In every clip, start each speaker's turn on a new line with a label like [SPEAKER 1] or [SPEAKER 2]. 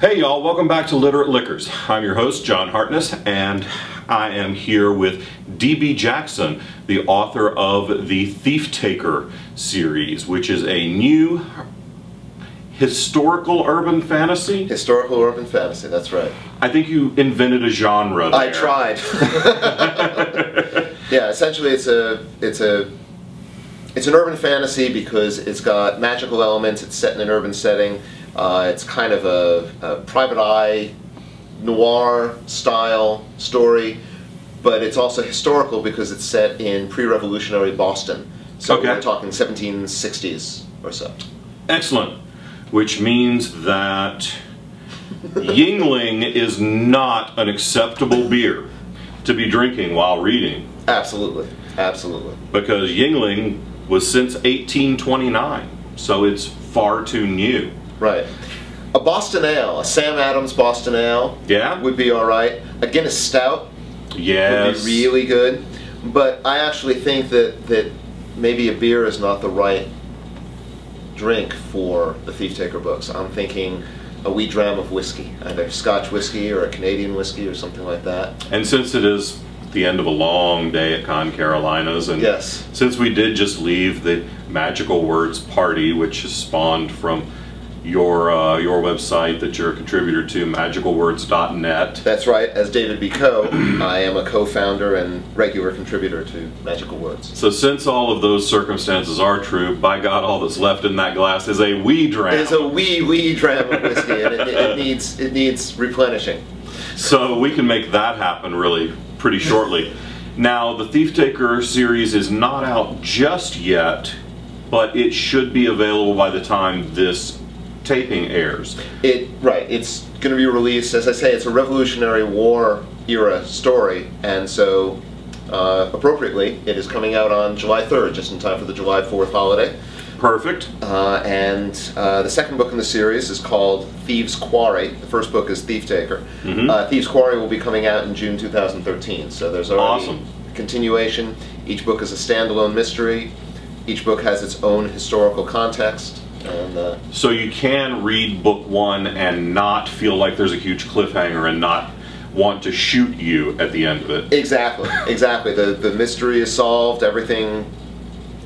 [SPEAKER 1] Hey y'all, welcome back to Literate Liquors. I'm your host, John Hartness, and I am here with D.B. Jackson, the author of the Thieftaker series, which is a new historical urban fantasy?
[SPEAKER 2] Historical urban fantasy, that's right.
[SPEAKER 1] I think you invented a genre there.
[SPEAKER 2] I tried. Yeah, essentially it's an urban fantasy because it's got magical elements, it's set in an urban setting. It's kind of a private eye, noir style story, but it's also historical because it's set in pre-revolutionary Boston. So we're talking 1760s or so. Excellent.
[SPEAKER 1] Which means that Yingling is not an acceptable beer to be drinking while reading.
[SPEAKER 2] Absolutely, absolutely.
[SPEAKER 1] Because Yingling was since 1829, so it's far too new.
[SPEAKER 2] Right. A Boston Ale, a Sam Adams Boston Ale, would be all right. A Guinness Stout would be really good. But I actually think that maybe a beer is not the right drink for the Thieftaker books. I'm thinking a wee dram of whiskey, either Scotch whiskey or a Canadian whiskey or something like that.
[SPEAKER 1] And since it is the end of a long day at ConCarolinas, and since we did just leave the Magical Words party, which is spawned from your website that you're a contributor to, magicalwords.net.
[SPEAKER 2] That's right. As David B. Coe, I am a co-founder and regular contributor to Magical Words.
[SPEAKER 1] So since all of those circumstances are true, by God, all that's left in that glass is a wee dram.
[SPEAKER 2] It's a wee dram of whiskey, and it needs replenishing.
[SPEAKER 1] So we can make that happen really pretty shortly. Now, the Thieftaker series is not out just yet, but it should be available by the time this taping airs.
[SPEAKER 2] It's going to be released, as I say, it's a Revolutionary War era story, and so appropriately it is coming out on July 3rd, just in time for the July 4th holiday.
[SPEAKER 1] Perfect.
[SPEAKER 2] And the second book in the series is called Thieves' Quarry. The first book is Thieftaker. Thieves' Quarry will be coming out in June 2013, so there's already a continuation. Each book is a standalone mystery. Each book has its own historical context. And,
[SPEAKER 1] so you can read book one and not feel like there's a huge cliffhanger and not want to shoot you at the end of it.
[SPEAKER 2] Exactly, exactly. The mystery is solved, everything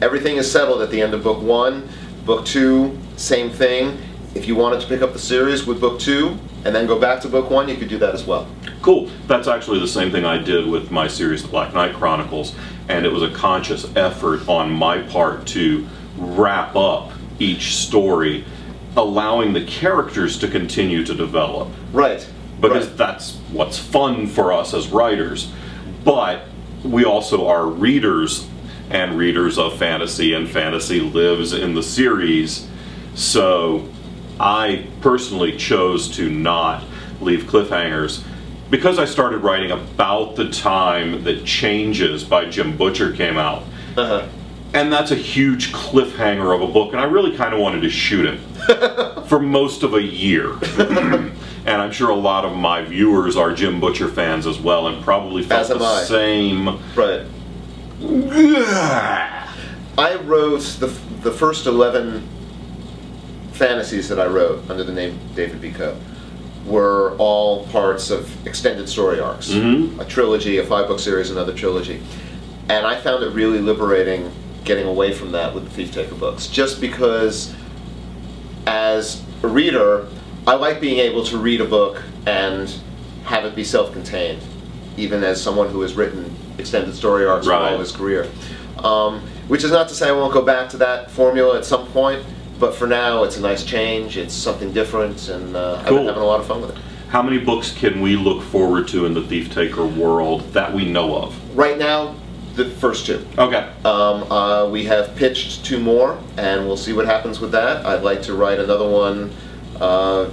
[SPEAKER 2] is settled at the end of book one. Book two, same thing. If you wanted to pick up the series with book two and then go back to book one, you could do that as well.
[SPEAKER 1] Cool. That's actually the same thing I did with my series, The Black Knight Chronicles, and it was a conscious effort on my part to wrap up each story, allowing the characters to continue to develop.
[SPEAKER 2] Right.
[SPEAKER 1] Because that's what's fun for us as writers. But we also are readers, and readers of fantasy, and fantasy lives in the series. So I personally chose to not leave cliffhangers because I started writing about the time that Changes by Jim Butcher came out. And that's a huge cliffhanger of a book, and I really kind of wanted to shoot him for most of a year. And I'm sure a lot of my viewers are Jim Butcher fans as well, and probably felt the same.
[SPEAKER 2] Right. I wrote the first 11 fantasies that I wrote under the name David B. Coe were all parts of extended story arcs. A trilogy, a 5-book series, another trilogy. And I found it really liberating getting away from that with the Thieftaker books, just because as a reader I like being able to read a book and have it be self-contained, even as someone who has written extended story arcs for all his career. Which is not to say I won't go back to that formula at some point, but for now it's a nice change, it's something different, and I've been having a lot of fun with it.
[SPEAKER 1] How many books can we look forward to in the Thieftaker world that we know of?
[SPEAKER 2] Right now, the first two.
[SPEAKER 1] Okay.
[SPEAKER 2] We have pitched 2 more, and we'll see what happens with that. I'd like to write another one,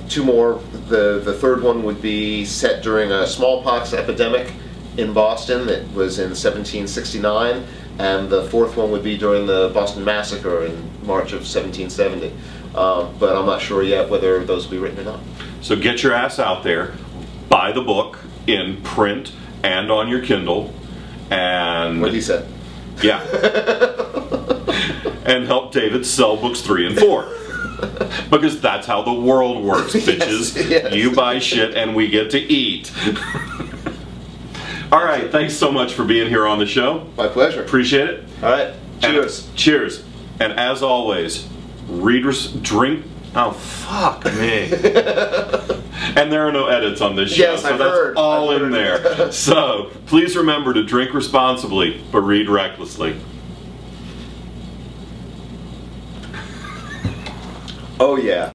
[SPEAKER 2] 2 more. The third one would be set during a smallpox epidemic in Boston that was in 1769, and the 4th one would be during the Boston Massacre in March of 1770. But I'm not sure yet whether those will be written or not.
[SPEAKER 1] So get your ass out there, buy the book in print and on your Kindle, and
[SPEAKER 2] what he said.
[SPEAKER 1] Yeah. And help David sell books 3 and 4. Because that's how the world works, bitches.
[SPEAKER 2] Yes, yes.
[SPEAKER 1] You buy shit and we get to eat. All right, thanks so much for being here on the show.
[SPEAKER 2] My pleasure.
[SPEAKER 1] Appreciate it.
[SPEAKER 2] All right, cheers.
[SPEAKER 1] And cheers. And as always, readers drink. Oh, fuck me. And there are no edits on this show,
[SPEAKER 2] Yes,
[SPEAKER 1] so
[SPEAKER 2] I've
[SPEAKER 1] that's
[SPEAKER 2] heard.
[SPEAKER 1] all
[SPEAKER 2] I've
[SPEAKER 1] in
[SPEAKER 2] heard.
[SPEAKER 1] there. So please remember to drink responsibly, but read recklessly.
[SPEAKER 2] Oh yeah.